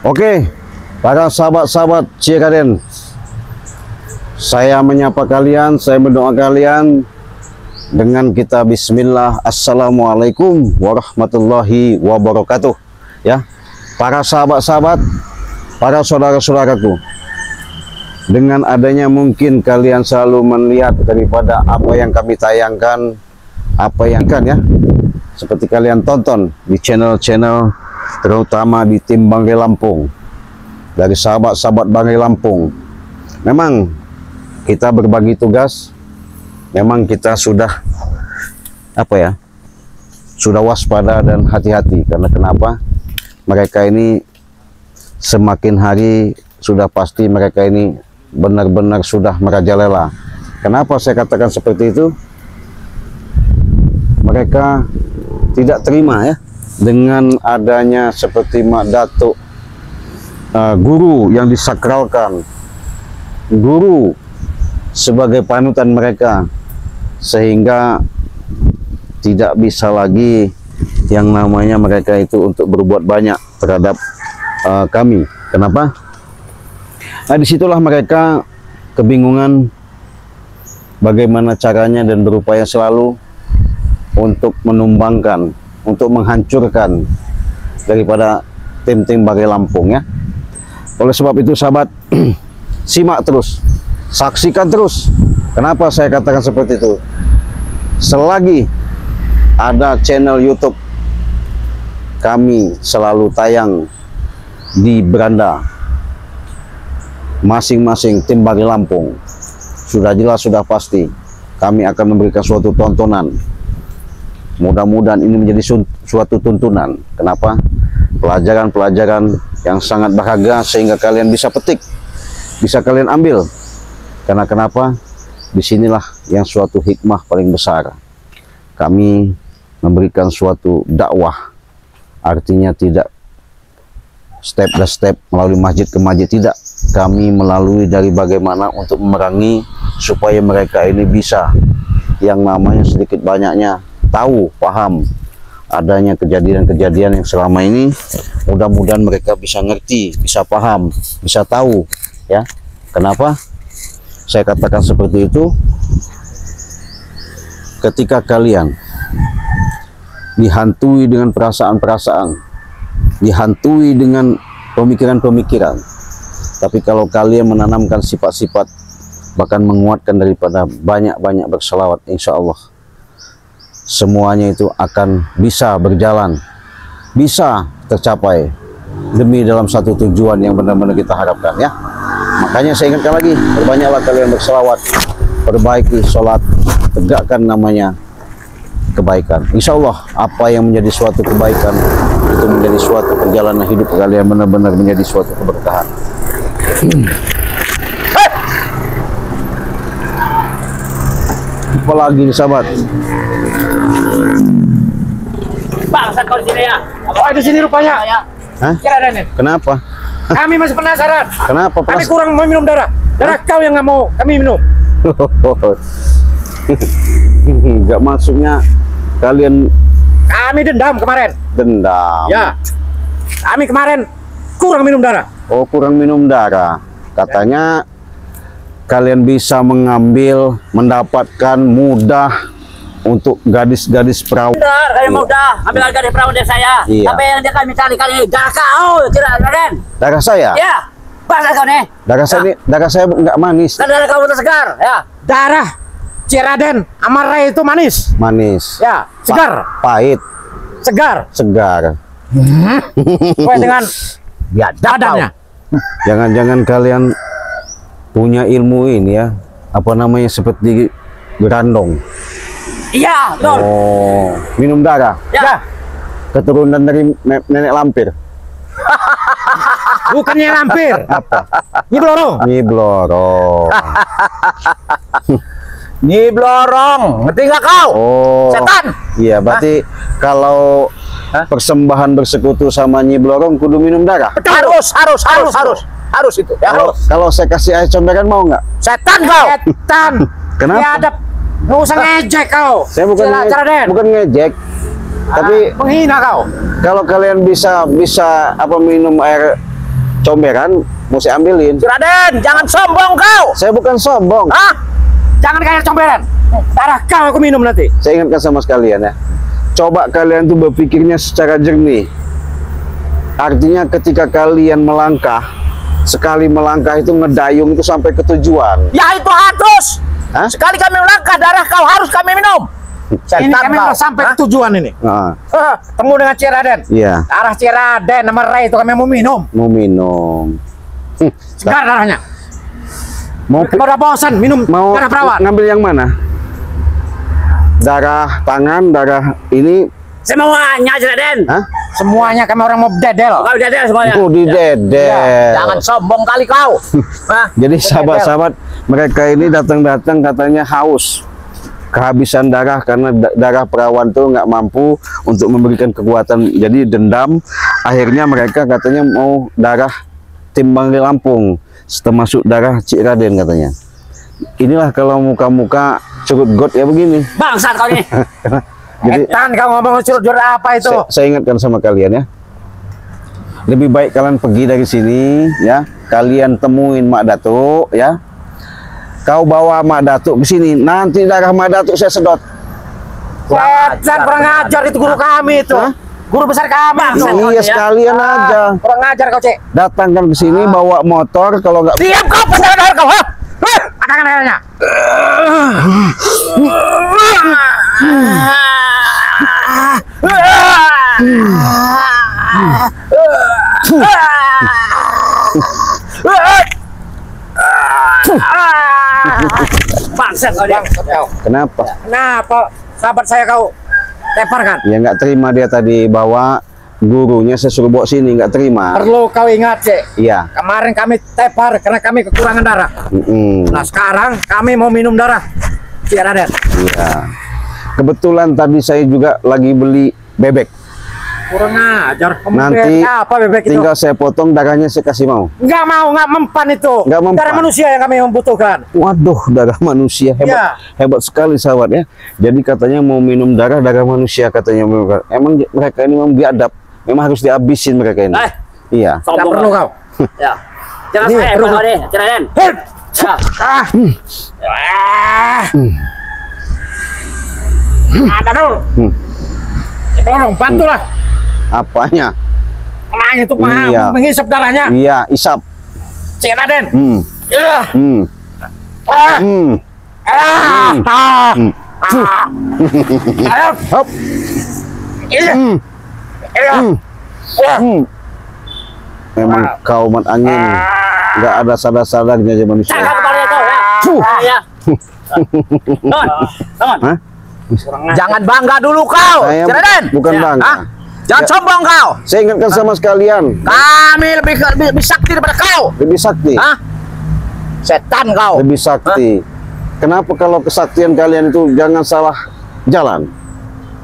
Oke, para sahabat-sahabat Ciraden, saya menyapa kalian, saya mendoa kalian dengan kita bismillah. Assalamualaikum warahmatullahi wabarakatuh. Ya, para sahabat-sahabat, para saudara-saudaraku, dengan adanya mungkin kalian selalu melihat daripada apa yang kami tayangkan, apa yang kan ya, seperti kalian tonton di channel-channel, terutama di tim Banggai Lampung, dari sahabat-sahabat Banggai Lampung. Memang kita berbagi tugas, memang kita sudah sudah waspada dan hati-hati. Karena kenapa? Mereka ini semakin hari sudah pasti mereka ini benar-benar sudah merajalela. Kenapa saya katakan seperti itu? Mereka tidak terima ya dengan adanya seperti Mak Datuk, guru yang disakralkan, guru sebagai panutan mereka, sehingga tidak bisa lagi yang namanya mereka itu untuk berbuat banyak terhadap kami. Kenapa? Nah, disitulah mereka kebingungan bagaimana caranya dan berupaya selalu untuk menumbangkan, untuk menghancurkan daripada tim-tim Banggai Lampung ya. Oleh sebab itu sahabat, simak terus, saksikan terus. Kenapa saya katakan seperti itu? Selagi ada channel YouTube, kami selalu tayang di beranda masing-masing tim Banggai Lampung. Sudah jelas, sudah pasti kami akan memberikan suatu tontonan. Mudah-mudahan ini menjadi suatu tuntunan. Kenapa? Pelajaran-pelajaran yang sangat berharga sehingga kalian bisa petik, bisa kalian ambil. Karena kenapa? Disinilah yang suatu hikmah paling besar. Kami memberikan suatu dakwah, artinya tidak step by step melalui masjid ke masjid, tidak. Kami melalui dari bagaimana untuk memerangi supaya mereka ini bisa yang namanya sedikit banyaknya tahu, paham adanya kejadian-kejadian yang selama ini. Mudah-mudahan mereka bisa ngerti, bisa paham, bisa tahu ya. Kenapa saya katakan seperti itu? Ketika kalian dihantui dengan perasaan-perasaan, dihantui dengan pemikiran-pemikiran, tapi kalau kalian menanamkan sifat-sifat, bahkan menguatkan daripada banyak-banyak berselawat, insya Allah semuanya itu akan bisa berjalan, bisa tercapai demi dalam satu tujuan yang benar-benar kita harapkan ya. Makanya saya ingatkan lagi, perbanyaklah kalian berselawat, perbaiki sholat, tegakkan namanya kebaikan. Insya Allah apa yang menjadi suatu kebaikan itu menjadi suatu perjalanan hidup kalian, benar-benar menjadi suatu keberkahan. Apalagi nih sahabat? Bangsa kau di sini ya? Oh, di sini rupanya. Ya. Hah? Ciraden. Kenapa? Kami masih penasaran. Kenapa? Kami kurang mau minum darah. Darah kau yang nggak mau kami minum. Enggak, maksudnya kalian Kami dendam kemarin. dendam. Ya. Kami kemarin kurang minum darah. Oh, kurang minum darah. Katanya kalian bisa mengambil, mendapatkan mudah untuk gadis-gadis perawan. Benar, kalian mau udah ambil harga dari perawan dari saya. Iya. Tapi yang dia kami cari kali darah kau, Ciraden. Darah saya? Ya. Bangsa kau nih. Darah saya nggak manis. Kan darah kau udah segar, ya. Darah Ciraden Amarai itu manis. Manis. Ya, segar. Pahit. Segar. Segar. Sesuai dengan badannya. Jangan-jangan kalian punya ilmu ini ya, apa namanya, seperti gerandong. Iya, betul. Oh, minum darah. Ya. Keturunan dari nenek lampir. Bukannya lampir. Apa? Ini blorong. Nyiblorong. Nyiblorong, ngerti nggak kau? Oh. Setan. Iya, berarti kalau persembahan bersekutu sama Nyiblorong kudu minum darah. Harus itu. Ya, Kalau saya kasih air comberan mau nggak? setan kau. Setan. Kenapa? Biadab. Nggak usah ngejek kau. Saya bukan Ciraden. bukan ngejek. Tapi menghina kau. kalau kalian bisa minum air comberan mau saya ambilin. Si Raden, jangan sombong kau. Saya bukan sombong. Hah? Jangan kayak comberan. Darah kau aku minum nanti. Saya ingatkan sama sekalian ya. Coba kalian tuh berpikirnya secara jernih. Artinya ketika kalian melangkah, sekali melangkah itu ngedayung itu sampai ke tujuan. Ya itu harus. Hah? Sekali kami melangkah, darah kau harus kami minum. Ini kami mau sampai ke tujuan ini. Nah, Temu dengan Ciraden. iya, Darah Ciraden nama Ray itu kami mau minum. mau minum. Segar darahnya. Mau Udah bosan minum mau darah perawat. ngambil yang mana? Darah tangan, darah ini. Semuanya si Raden. Hah? Semuanya kami orang mau dedel. Kau dedel semuanya. Oh, di dedel. Jangan sombong kali kau. Hah? Jadi sahabat-sahabat, mereka ini datang-datang katanya haus, kehabisan darah karena darah perawan tuh nggak mampu untuk memberikan kekuatan. Jadi dendam, akhirnya mereka katanya mau darah tim Bangli Lampung, termasuk darah Cik Raden katanya. Inilah kalau muka-muka curut got ya begini. Bangsat kau ini. Jadi Etan kau ngomong curut apa itu? saya ingatkan sama kalian ya, lebih baik kalian pergi dari sini ya, kalian temuin Mak Datuk ya, kau bawa Mak Datuk ke sini, nanti darah Mak Datuk saya sedot. Etan kurang ajar itu guru kami itu. Hah? Guru besar kami itu. Iya sekalian aja, Kurang ajar kau, Cek. datangkan ke sini bawa motor, kalau nggak Diam kau, pasal kau. Hah? Katakan airnya. Bangsat kau dia. kenapa? Kenapa sahabat saya kau teparkan? Ya nggak terima dia tadi bawa gurunya, saya suruh bawa sini nggak terima. Perlu kau ingat, Cek. Iya. Kemarin kami tepar karena kami kekurangan darah. Nah sekarang kami mau minum darah Cik Raden. Iya. Kebetulan tadi saya juga lagi beli bebek. Kurang ajar. Kamu Nanti bebek apa bebek itu? tinggal saya potong, darahnya saya kasih mau. Nggak mau, nggak mempan itu. Nggak mempan. Darah manusia yang kami membutuhkan. Waduh, darah manusia hebat, Iya. hebat sekali sahabat ya. Jadi katanya mau minum darah manusia katanya. Emang mereka ini memang biadab, memang harus dihabisin mereka ini. Iya. Nggak perlu kau. Ya. Jangan Ini, saya perlu. kau deh, si Raden. Ya. Ada dulu. Tolong bantulah. Apanya? Nah itu Iya. menghisap darahnya. Iya, isap. Cik Raden. Hmm. Ya. Hmm. Ah. Hmm. Ah. Ah. Hmm. Ah. Hop. Iya. Hmm. Iya. Hmm. Iya. Hmm. Memang kau mat angin, nggak ada sadar-sadarnya aja manusia. Jangan kepalanya kau ya. Fuh. Ya. Non. Non. Hah? Jangan bangga dulu kau, Saya si Raden. bukan Ya. bangga. Hah? Jangan Ya. sombong kau. Saya ingatkan sama sekalian, Kami lebih sakti daripada kau. lebih sakti, Hah? Setan kau. lebih sakti. Kenapa kalau kesaktian kalian itu jangan salah jalan?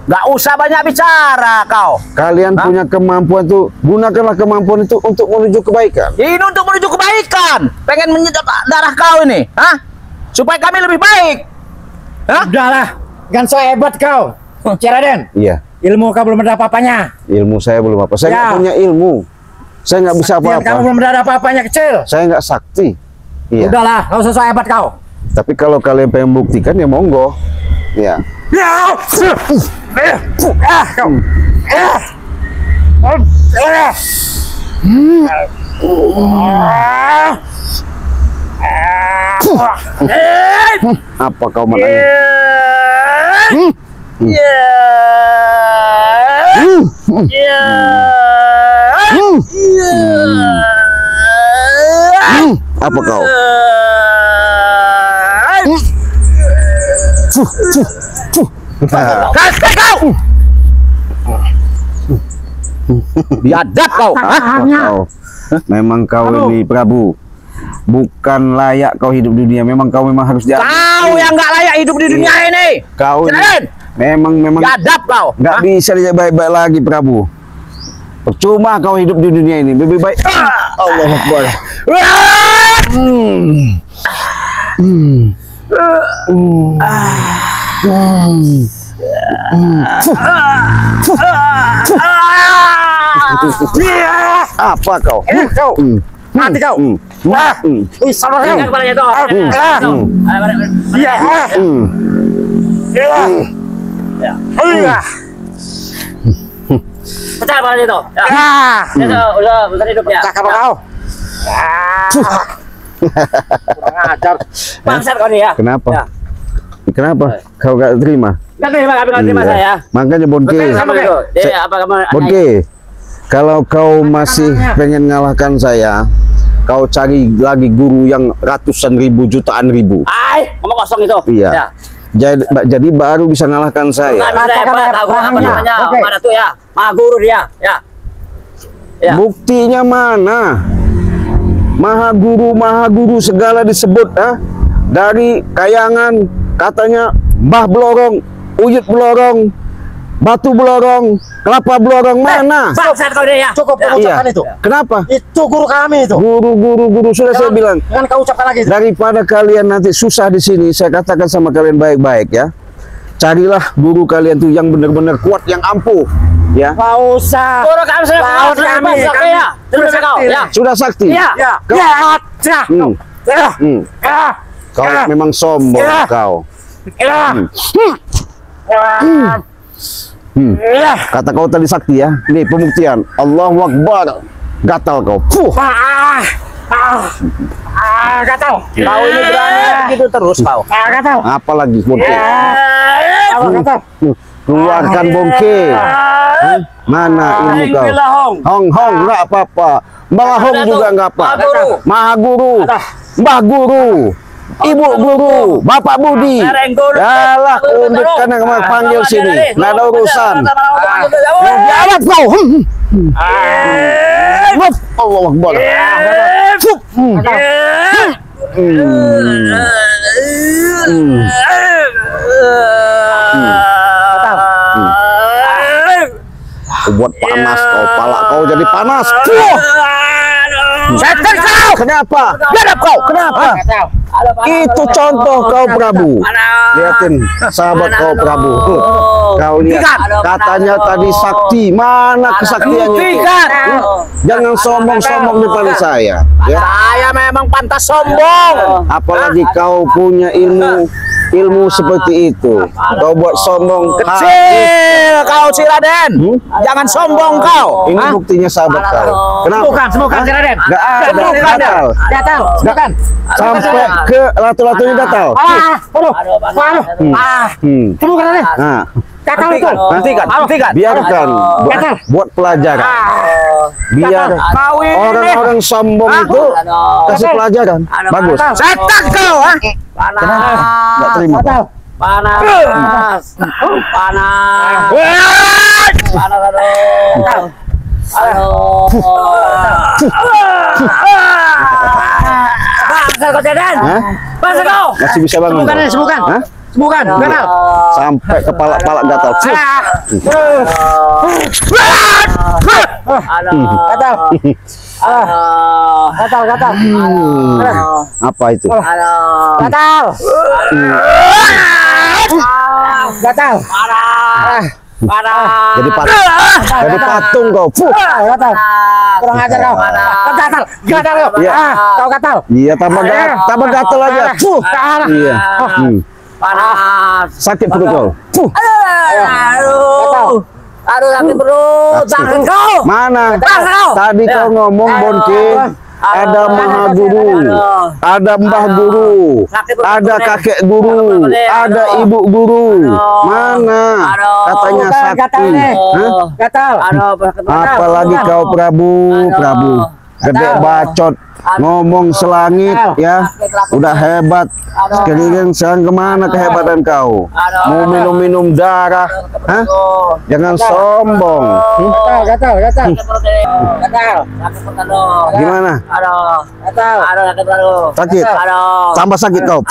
Gak usah banyak bicara kau. Kalian Hah? punya kemampuan itu, gunakanlah kemampuan itu untuk menuju kebaikan. Ini untuk menuju kebaikan. Pengen menyedot darah kau ini, hah? Supaya kami lebih baik. Hah? Udahlah. Kan so hebat kau. Cik Raden. Iya, Ilmu kau belum ada apa-apanya. ilmu saya belum apa. Saya nggak Ya. punya ilmu. Saya nggak bisa Yang kamu apa-apa. belum ada apa-apanya kecil. Saya nggak sakti. Iya. Udahlah, kau so hebat kau. Tapi kalau kalian pengen buktikan ya monggo. Iya. Ya. Kau. Apa kau menangis? Apa kau? Kasih kau. Biadab kau. Apa kau? Memang kau ini Prabu, bukan layak kau hidup di dunia. Memang kau memang harus diambil. Kau yang nggak layak hidup di dunia ini. Kau ini Raden. memang Biadab kau. nggak bisa dia baik-baik lagi Prabu. Percuma kau hidup di dunia ini. Lebih baik. Allah Akbar. Apa kau? Kau. Mati kau. Wah. Wih, sama kau. Kepalanya itu. Iya. Iya. Pecah kepalanya itu. Udah, bentar hidup ya. Pecah kau. Kurang ajar. Bangsat kau nih ya. Kenapa? Ya. Kenapa? Kau gak terima? Gak terima, gak terima Iya. saya. Makanya Bonke, Sama itu. Jadi apa kamu? Bonke, kalau kau masih pengen ngalahkan saya, kau cari lagi guru yang ratusan ribu, jutaan ribu. Ay, ngomong kosong itu. Iya. Ya. Jadi baru bisa ngalahkan saya. Nggak bisa hebat, tahu apa Iya. namanya? Oke. Mana tuh ya? Maha guru dia. Ya. Ya. Buktinya mana? Maha guru segala disebut, dari kayangan katanya Mbah Blorong, Uyut Blorong, Batu Blorong, Kelapa Blorong, mana? Bangsat kau nih ya. Cukup kau Iya. ucapkan itu. Kenapa? Itu guru kami itu. Guru sudah saya bilang. Jangan kau ucapkan lagi. Daripada kalian nanti susah di sini, saya katakan sama kalian baik-baik ya. Carilah guru kalian tuh yang benar-benar kuat, yang ampuh, ya. Gak usah. Guru kami sudah Lawan kami, kami. ya. Terus kau. Ya. Sudah sakti. Iya. Ya. Kau- Ya. Ya. Hmm, Ya. hmm. Ya. Kau Ya. memang sombong Ya. kau. Ya. Ya. Kata kau tadi sakti ya. Ini pembuktian. Allahu Akbar. Gatal kau. Gatal. Kau ini berani begitu terus kau. Gatal. Apalagi Bonke. Gatal. Keluarkan Bonke. Mana ilmu kau? Hong nggak apa-apa. Mbah Hong juga nggak apa. Maha guru, Mbah guru, Ibu guru, Bapak Budi. Yalah, undut kan yang panggil sini. Nggak ada urusan. Jawab kau. Allah Akbar. Buat panas kau, pala kau jadi panas. Setan kau. Kenapa? Gadap kau. Kenapa? Itu contoh kau Prabu. Lihatin sahabat kau Prabu. Tuh, kau lihat katanya tadi sakti. Mana kesaktiannya itu? Jangan sombong-sombong di depan saya. Ya. Saya memang pantas sombong. Apalagi kau punya ilmu seperti itu. Kau buat sombong. Kecil kau si Raden. Jangan sombong kau. Ini buktinya sahabat kau. Kenapa? Semoga Raden. Gak ada, gatal. Gatal. Semoga. Sampai ke latu-latunya gatal. Semoga Raden. Nah, Gatal itu. Hentikan. biarkan Gatal. buat pelajaran. Biar Kau ini. orang-orang sombong itu kasih pelajaran. Bagus. Setan kau, ha? Nggak terima. Gatal. Panas. Bangsa kau Raden. Hah? Bangsa kau. Masih bisa bangun. Semoga Raden. Semoga. Hah? Semoga. Gatal. Sampai kepala gatal. Gatal. Gatal. Apa itu? Gatal. Gatal. Jadi patung. Jadi patung kau. Gatal. Kurang ajar kau. Gatal. Gatal kau. Iya. Kau gatal. Iya, tambah gatal aja. Iya. Panas. Sakit perut kau. Aduh sakit perut. Jangan kau. Mana? Bangsa kau. Tadi kau ngomong Bonke, ada maha guru, ada mbah guru, ada kakek guru, ada ibu guru. Mana? Katanya sakti. Hah? Gatal. Apalagi kau Prabu, gede bacot, ngomong selangit ya, udah hebat. Sekalian sekarang kemana kehebatan kau? Mau minum darah? Hah? Jangan sombong. Gatal. Gimana? Gatal. Sakit? Tambah sakit kau.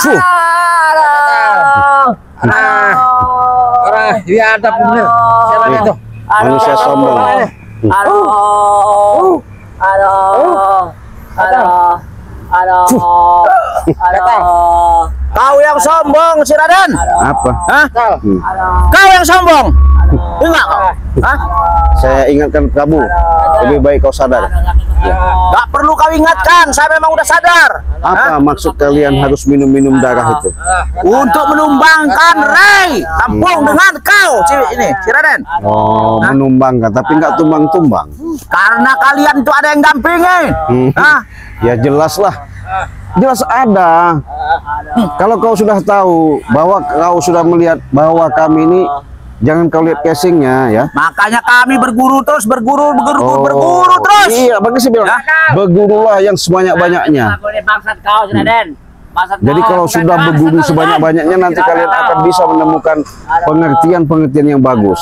Orang biadab bener. Siapa itu? Manusia sombong. Kau yang sombong si Raden. Apa? Hah? Kau yang sombong. Enggak kau. Hah? Saya ingatkan Prabu, Lebih baik kau sadar. Gak perlu kau ingatkan, saya memang udah sadar. Apa maksud kalian harus minum-minum darah itu? Untuk menumbangkan Ray kampung dengan kau, ini, si Raden. Oh, menumbangkan, tapi nggak tumbang-tumbang. Karena kalian itu ada yang dampingi. Ya jelas lah. Jelas ada. Kalau kau sudah tahu bahwa kau sudah melihat bahwa kami ini, jangan kau lihat casingnya ya. Makanya kami berguru terus, berguru terus. Iya, bagi saya bilang, bergurulah yang sebanyak-banyaknya. Bangsat kau, Raden. Jadi kalau sudah berguru sebanyak-banyaknya, nanti kalian akan bisa menemukan pengertian-pengertian yang bagus.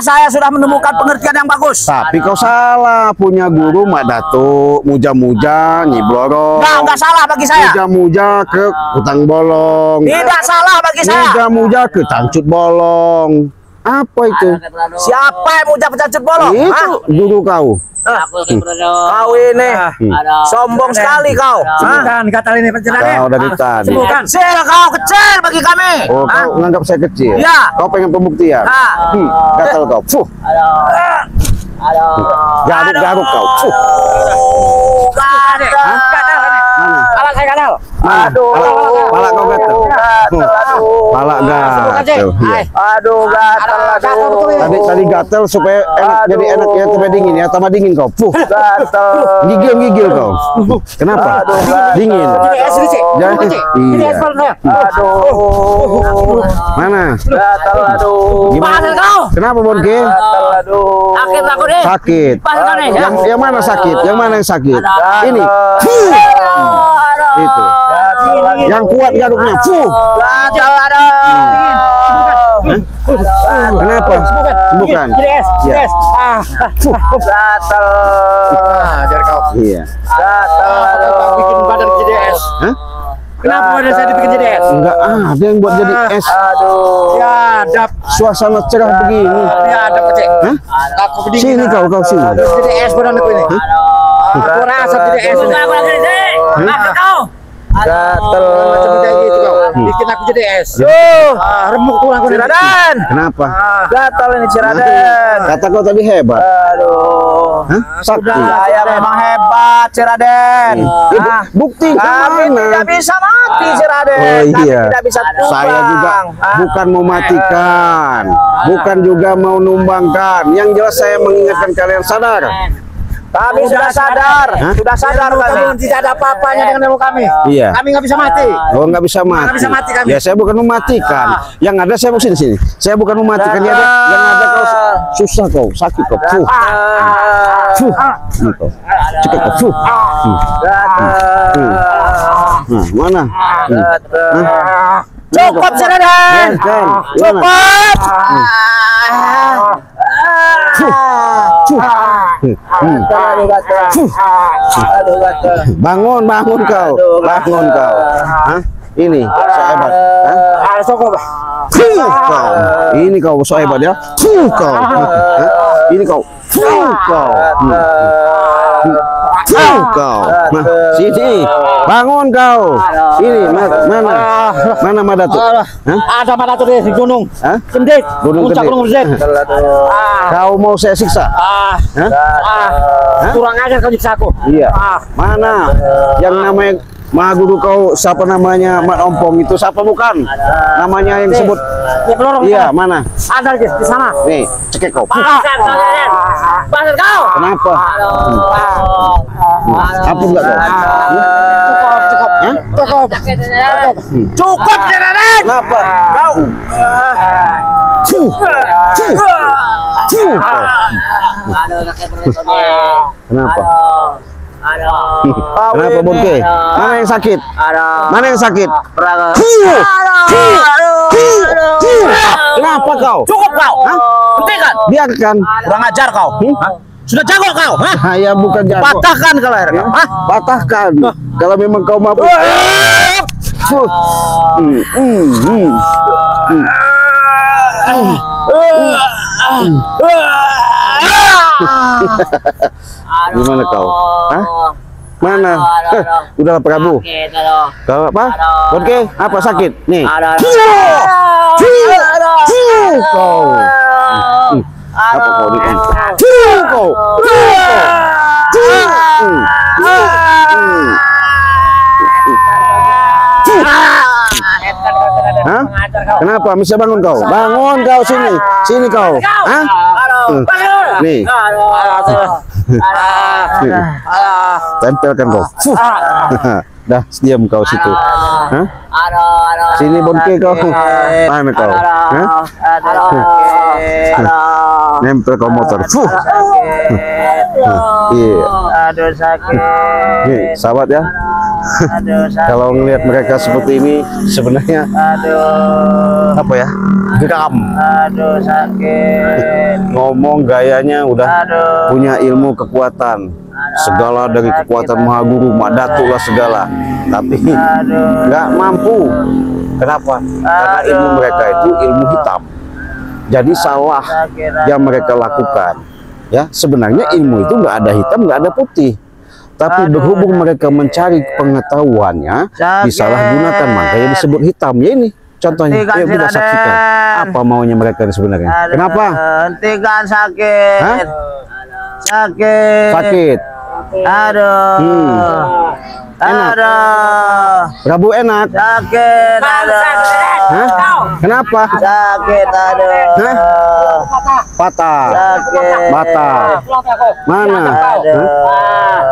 Saya sudah menemukan pengertian yang bagus. Tapi kau salah, punya guru Mak Datuk, muja-muja, Nyi Blorong. Enggak salah bagi saya. Muja-muja ke Kutang Bolong. Tidak salah bagi saya. Muja-muja ke Tangcut Bolong. Apa itu? Siapa yang muja pecancut bolong? Itu guru kau. Kau ini sombong sekali kau. Sebutkan kata ini penjelasan. Kau dari tadi. Sebutkan. Kecil kau, kecil bagi kami. Oh, kau menganggap saya kecil? Iya. Kau pengen pembuktian? Gatal kau. Garuk-garuk kau. Mana? Kalau saya gatal. Mana? Pala kau gatal. Pala gatal. Iya. Aduh, gatal. Tadi gatal supaya enak, jadi enak ya, tambah dingin ya, tambah dingin kau. Gatal. Gigil kau. Kenapa? Dingin. Jadi, iya. Mana? Gatal, aduh. Gimana kau? Kenapa Bonke? Gatal, aduh. Sakit aku deh. Sakit. Yang mana sakit? Yang mana yang sakit? Ini. Itu. Yang kuat garuknya. Gatal, aduh. Kenapa? Bukan. Ya. Gatal. Ajar kau. Iya. Gatal, aduh. Bikin badan jadi es. Hah? Kenapa badan saya dibikin jadi es? Enggak ada yang buat jadi es. Aduh. Ya, ada. Suasana cerah begini. Ya, ada pecek. Hah? Aku berdiri. Sini kau sini. Jadi es badan aku ini. Aku rasa jadi es. Makan kau. Gatal. Macam kayak gitu kau. Bikin aku jadi es. Remuk tulang aku. Ciraden. Kenapa? Gatal ini Ciraden. Kata kau tadi hebat. Aduh. Hah? Sakti. Saya memang hebat Ciraden. Bukti Kami tidak bisa mati Ciraden. Oh Kami iya. tidak bisa tumbang. Saya juga bukan mematikan, bukan juga mau numbangkan. Yang jelas saya mengingatkan kalian sadar. Kami sudah sadar. Sudah sadar kami. Tidak ada apa-apanya dengan ilmu kami. Iya. Kami nggak bisa mati. Oh, nggak bisa mati. Nggak bisa mati kami. Ya saya bukan mematikan. Yang ada saya mau sini. Saya bukan mematikan. Yang ada kau susah kau, sakit kau. Ini kau. Cepat kau. Nah, mana? Cukup Ciraden. Cukup. Bangun kau. Hah? Ini so hebat. Hah? Kau. Ini kau so hebat ya. Kau. Hah? Ini kau. Kau. Kau. Nah, sini. Bangun kau. Ini mana Madatuk? Hah? Ada mana tuh di gunung? Hah? Kendit. Gunung Puncak Kendit. Gunung Kendit. Kau mau saya siksa? Hah? Kurang ajar kau nyiksa aku. Iya. Mana yang namanya Maha Guru kau, siapa namanya Mat Ompong itu siapa bukan? Namanya yang sebut. Ya pelorong. Iya, mana? Ada di sana. Nih, cekek kau. Makan kau. Kenapa? Apa enggak kau? Cukup. Hah? Cukup. Cukup Ciraden. Kenapa? Kau. Kenapa? Kenapa Bonke? Mana yang sakit? Mana yang sakit? Kenapa kau? Cukup kau. Hentikan. Biarkan. Kurang ajar kau. Sudah jago kau. Ya bukan jago. Patahkan kalau air kau. Patahkan. Kalau memang kau mampu. Gimana kau? Hah? Mana? Udah Prabu. Kau apa? Oke, apa sakit? Nih. Kau. Apa kau di Fuh kau. Hah? Kenapa? Bisa bangun kau? Bangun kau sini. Sini kau. Hah? Nih. Tempelkan kau. Fuh. Dah, diam kau situ. Hah? Sini bonke kau. Mana kau? Hah? Nempel kau motor. Fuh. Iya. Aduh sakit. Nih, sahabat ya. Kalau ngelihat mereka seperti ini sebenarnya apa ya? Geram. Aduh sakit. Ngomong gayanya udah punya ilmu kekuatan. Segala dari kekuatan Maha Guru, Madatu lah segala. Tapi nggak mampu. Kenapa? Karena ilmu mereka itu ilmu hitam. Jadi salah yang mereka lakukan. Ya, sebenarnya ilmu itu nggak ada hitam, nggak ada putih. Tapi berhubung mereka mencari pengetahuannya, disalahgunakan, makanya disebut hitam. Ya ini contohnya, yuk kita saksikan apa maunya mereka sebenarnya. Kenapa? Hentikan sakit. Hah? Sakit. Sakit. Aduh. Enak. Aduh. Prabu enak. Sakit. Aduh. Hah? Kenapa? Sakit. Aduh. Hah? Patah. Sakit. Mata. Mana? Aduh.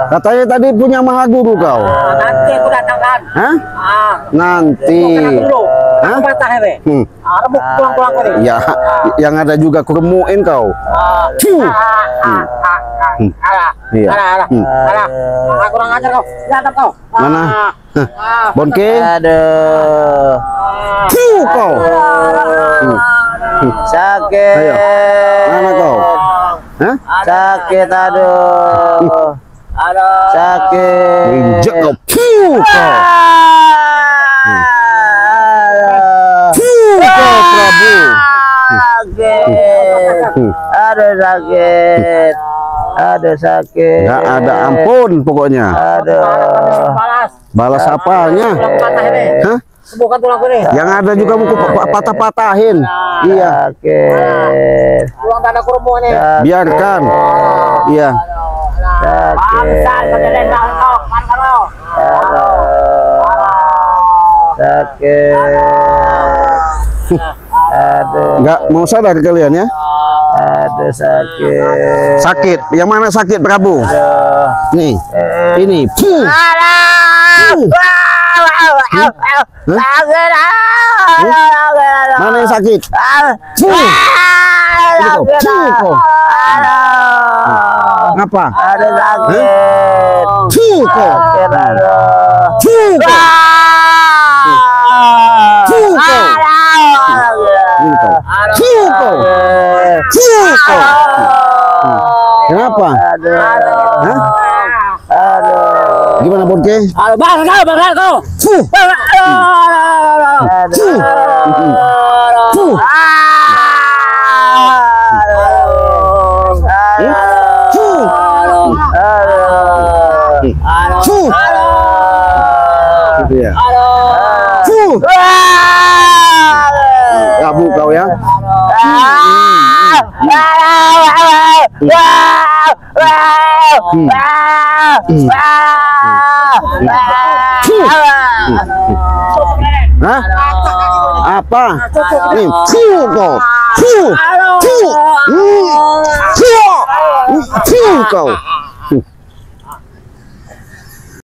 Katanya tadi punya Maha Guru kau. Nanti aku datangkan. Hah? Nanti. Hah? Rebuk pulang-pulang kau nih. Ya, yang ada juga keremuin kau. Fuh. Iya. Aku kurang ajar kau. Lihat kau. Mana? Bonke. Aduh. Fuh kau. Sakit. Ayo. Mana kau? Hah? Sakit. Aduh. Sakit. Injek kau. Fuh kau. Fuh kau Prabu. Sakit. Aduh sakit. Aduh sakit. Nggak ada ampun pokoknya. Aduh. Balas apanya? Hah? Sembuhkan tulang kau nih. Yang ada juga mau patah-patahin. Iya. Sakit. Tulang dada aku remuk nih. Biarkan. Iya. Sakit. Aduh. Nggak mau sadar kalian ya? Aduh sakit. Sakit. Yang mana sakit Prabu? Nih. Ini. Fuh. Fuh. Mana yang sakit? Fuh. Ini kau. Fuh kau. Ngapa? Aduh sakit. Fuh kau. Aduh. Fuh kau. Fuh kau. Ini kau. Fuh kau. Fuh kau. Kenapa? Hah? Gimana Bonke? Bangsa kau. Fuh. Fuh. Fuh. Fuh. Gitu ya. Fuh. Prabu kau ya. Hah? Apa? Nih, fuh kau. Fuh. Fuh. Fuh kau.